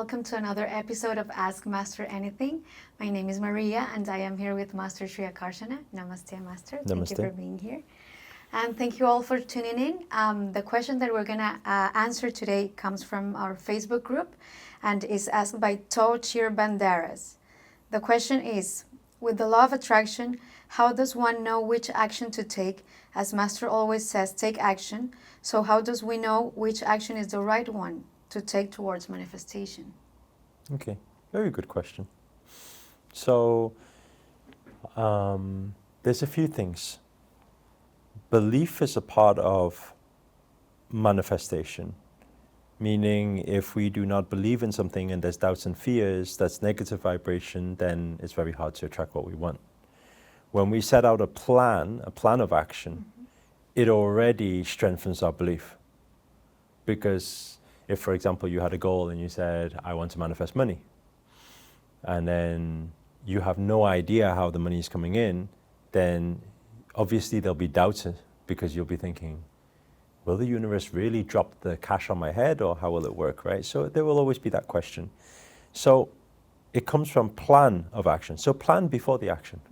welcome to another episode of Ask Master Anything. My name is Maria and I am here with Master Sri Akarshana. Namaste, Master. Namaste. Thank you for being here. And thank you all for tuning in. The question that we're going to answer today comes from our Facebook group and is asked by Tochir Banderas. The question is, with the law of attraction, how does one know which action to take? As Master always says, take action. So how does we know which action is the right one to take towards manifestation? Okay, very good question. So there's a few things. Belief is a part of manifestation, meaning if we do not believe in something and there's doubts and fears, that's negative vibration, then it's very hard to attract what we want. When we set out a plan of action, it already strengthens our belief. Because if, for example, you had a goal and you said, I want to manifest money, and then you have no idea how the money is coming in, then obviously there'll be doubts because you'll be thinking, will the universe really drop the cash on my head or how will it work, right? So there will always be that question. So it comes from plan of action. So plan before the action.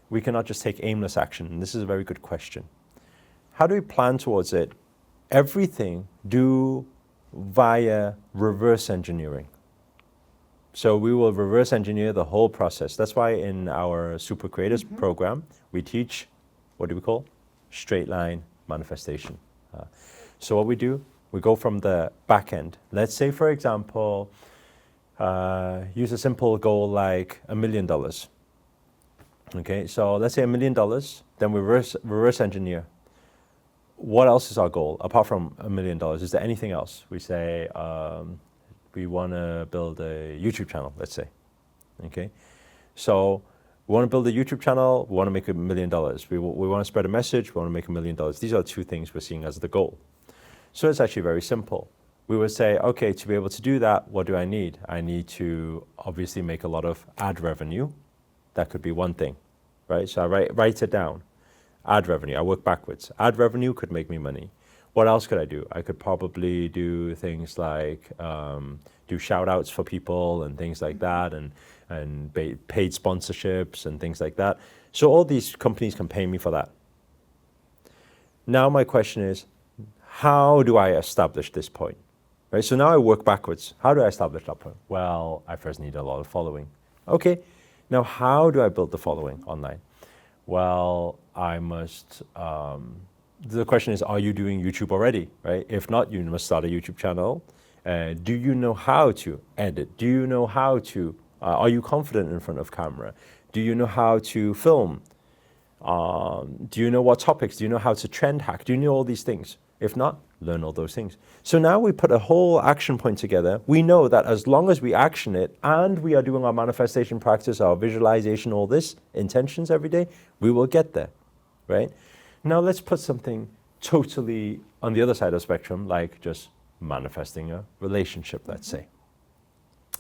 We cannot just take aimless action. And this is a very good question. How do we plan towards it? Everything do via reverse engineering. So we will reverse engineer the whole process. That's why in our Super Creators program, we teach, what do we call? Straight line manifestation. So what we do, we go from the back end. Let's say, for example, use a simple goal like $1 million. Okay, so let's say $1 million, then we reverse engineer. What else is our goal apart from $1 million? Is there anything else? We say we want to build a YouTube channel, let's say. Okay, so we want to build a YouTube channel, we want to make $1 million. We want to spread a message, we want to make $1 million. These are two things we're seeing as the goal. So it's actually very simple. We would say, okay, to be able to do that, what do I need? I need to obviously make a lot of ad revenue. That could be one thing, right? So I write it down. Ad revenue, I work backwards. Ad revenue could make me money. What else could I do? I could probably do things like do shout outs for people and things like that, and paid sponsorships and things like that. So all these companies can pay me for that. Now my question is, how do I establish this point? Right? So now I work backwards. How do I establish that point? Well, I first need a lot of following. Okay, now how do I build the following online? Well, I must, the question is, are you doing YouTube already, right? If not, you must start a YouTube channel. Do you know how to edit? Do you know how to, are you confident in front of camera? Do you know how to film? Do you know what topics? Do you know how to trend hack? Do you know all these things? If not, learn all those things. So now we put a whole action point together. We know that as long as we action it and we are doing our manifestation practice, our visualization, all this, intentions every day, we will get there, right? Now let's put something totally on the other side of the spectrum, like just manifesting a relationship, let's say.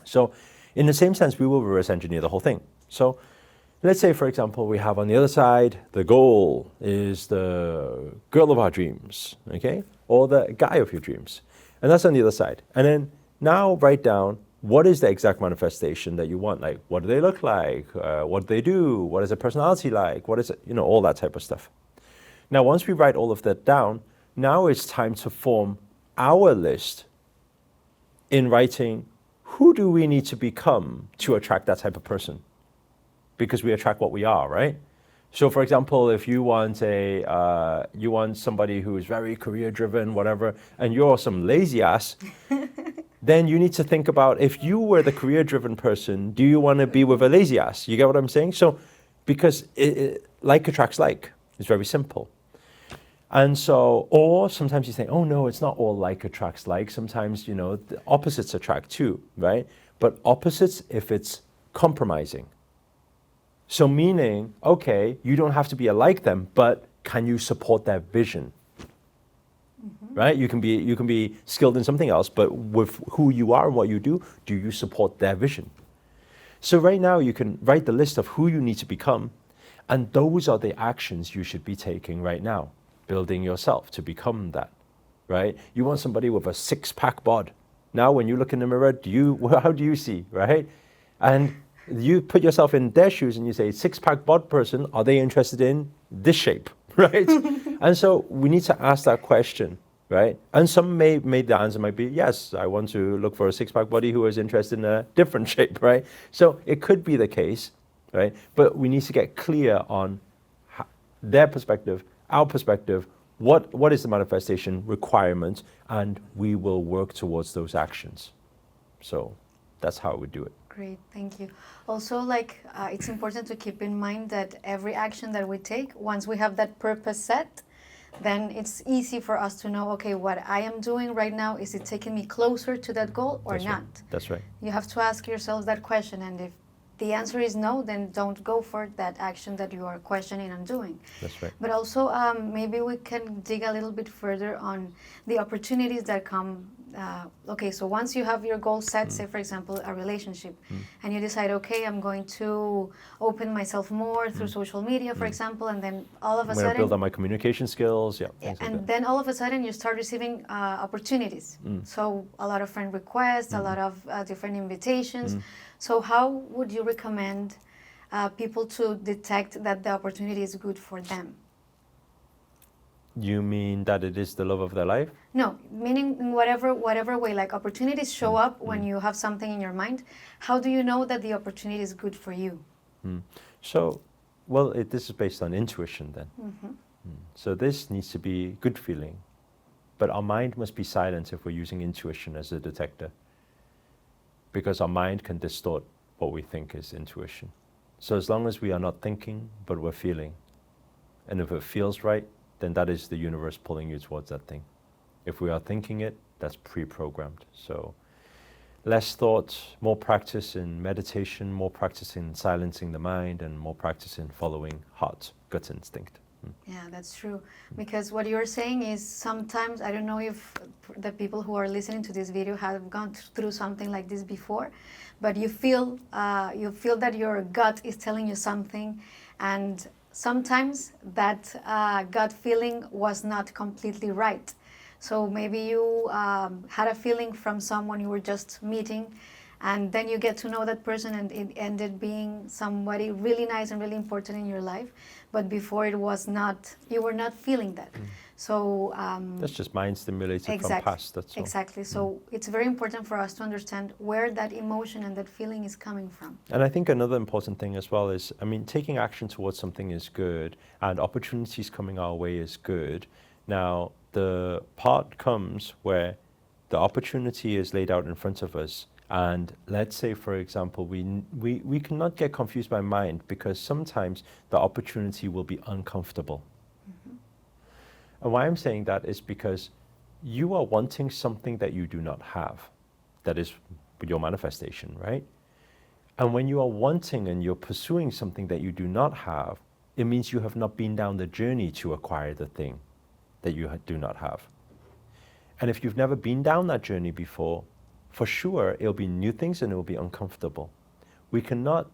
So in the same sense, we will reverse engineer the whole thing. So let's say, for example, we have on the other side, the goal is the girl of our dreams, okay? Or the guy of your dreams. And that's on the other side. And then now write down, what is the exact manifestation that you want? Like, what do they look like? What do they do? What is their personality like? What is it? You know, all that type of stuff. Now, once we write all of that down, now it's time to form our list in writing, who do we need to become to attract that type of person? Because we attract what we are, right? So, for example, if you want you want somebody who is very career-driven, whatever, and you're some lazy ass, then you need to think about, if you were the career-driven person, do you want to be with a lazy ass? You get what I'm saying? So, because like attracts like. It's very simple. And so, or sometimes you think, oh no, it's not all like attracts like. Sometimes, you know, the opposites attract too, right? But opposites if it's compromising. So meaning, okay, you don't have to be alike them, but can you support their vision? Right? You can be skilled in something else, but with who you are and what you do you support their vision? So right now you can write the list of who you need to become, and those are the actions you should be taking right now, building yourself to become that, right? You want somebody with a six-pack bod. Now, when you look in the mirror, how do you see, right? And you put yourself in their shoes and you say, six-pack bod person, are they interested in this shape, right? And so we need to ask that question, right? And some the answer might be, yes, I want to look for a six-pack body who is interested in a different shape, right? So it could be the case, right? But we need to get clear on their perspective, our perspective, what is the manifestation requirement, and we will work towards those actions. So that's how we do it. Great, thank you. Also, like, it's important to keep in mind that every action that we take, once we have that purpose set, then it's easy for us to know, okay, what I am doing right now, is it taking me closer to that goal or That's not? Right. That's right. You have to ask yourself that question, and if the answer is no, then don't go for that action that you are questioning and doing. That's right. But also, maybe we can dig a little bit further on the opportunities that come. Okay, so once you have your goal set, say for example a relationship, and you decide, okay, I'm going to open myself more through social media, for example, and then all of a sudden, build on my communication skills, and then all of a sudden you start receiving opportunities. So a lot of friend requests, a lot of different invitations. So how would you recommend people to detect that the opportunity is good for them? You mean that it is the love of their life? No, meaning in whatever way, like opportunities show up when you have something in your mind. How do you know that the opportunity is good for you? So, well, this is based on intuition then. So this needs to be good feeling. But our mind must be silent if we're using intuition as a detector, because our mind can distort what we think is intuition. So as long as we are not thinking, but we're feeling, and if it feels right, then that is the universe pulling you towards that thing. If we are thinking it, that's pre-programmed. So less thought, more practice in meditation, more practice in silencing the mind, and more practice in following heart, gut instinct. Yeah, that's true. Because what you're saying is sometimes, I don't know if the people who are listening to this video have gone through something like this before, but you feel that your gut is telling you something, and sometimes that gut feeling was not completely right. So maybe you had a feeling from someone you were just meeting, and then you get to know that person, and it ended being somebody really nice and really important in your life. But before it was not, you were not feeling that. So that's just mind stimulated from past. That's all. Exactly. So it's very important for us to understand where that emotion and that feeling is coming from. And I think another important thing as well is, I mean, taking action towards something is good, and opportunities coming our way is good. Now, the part comes where the opportunity is laid out in front of us, and let's say, for example, we cannot get confused by mind, because sometimes the opportunity will be uncomfortable. And why I'm saying that is because you are wanting something that you do not have. That is your manifestation, right? And when you are wanting and you're pursuing something that you do not have, it means you have not been down the journey to acquire the thing that you do not have. And if you've never been down that journey before, for sure, it'll be new things and it'll be uncomfortable. We cannot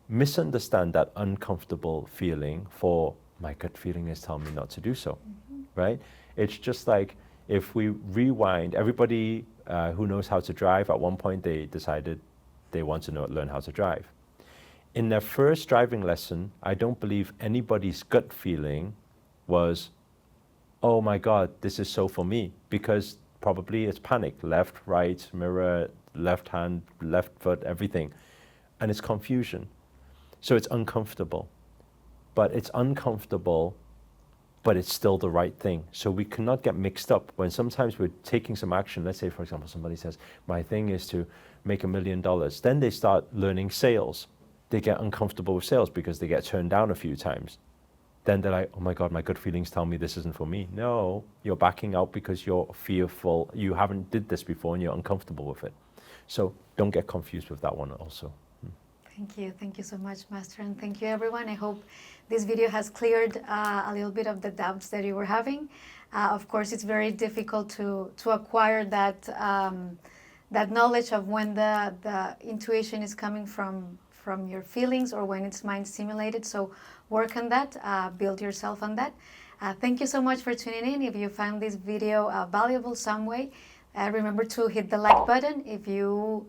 misunderstand that uncomfortable feeling for my gut feeling is telling me not to do so, right? It's just like if we rewind, everybody who knows how to drive, at one point they decided they want to learn how to drive. In their first driving lesson, I don't believe anybody's gut feeling was, oh my God, this is so for me, because probably it's panic, left, right, mirror, left hand, left foot, everything. And it's confusion. So it's uncomfortable. But it's uncomfortable, but it's still the right thing. So we cannot get mixed up when sometimes we're taking some action. Let's say, for example, somebody says, my thing is to make $1 million. Then they start learning sales. They get uncomfortable with sales because they get turned down a few times. Then they're like, oh my God, my gut feelings tell me this isn't for me. No, you're backing out because you're fearful. You haven't did this before and you're uncomfortable with it. So don't get confused with that one also. Thank you. Thank you so much, Master. And thank you, everyone. I hope this video has cleared a little bit of the doubts that you were having. Of course, it's very difficult to acquire that, that knowledge of when the intuition is coming from your feelings or when it's mind stimulated. So work on that, build yourself on that. Thank you so much for tuning in. If you found this video valuable some way, Remember to hit the like button. If you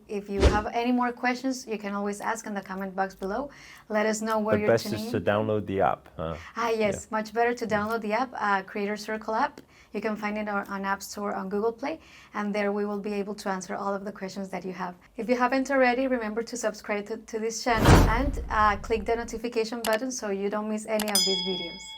have any more questions, you can always ask in the comment box below. Let us know where But you're best tuning is in. to download the app. Yes, much better to download the app, Creator Circle app. You can find it on App Store, on Google Play, and there we will be able to answer all of the questions that you have. If you haven't already, remember to subscribe to this channel and click the notification button so you don't miss any of these videos.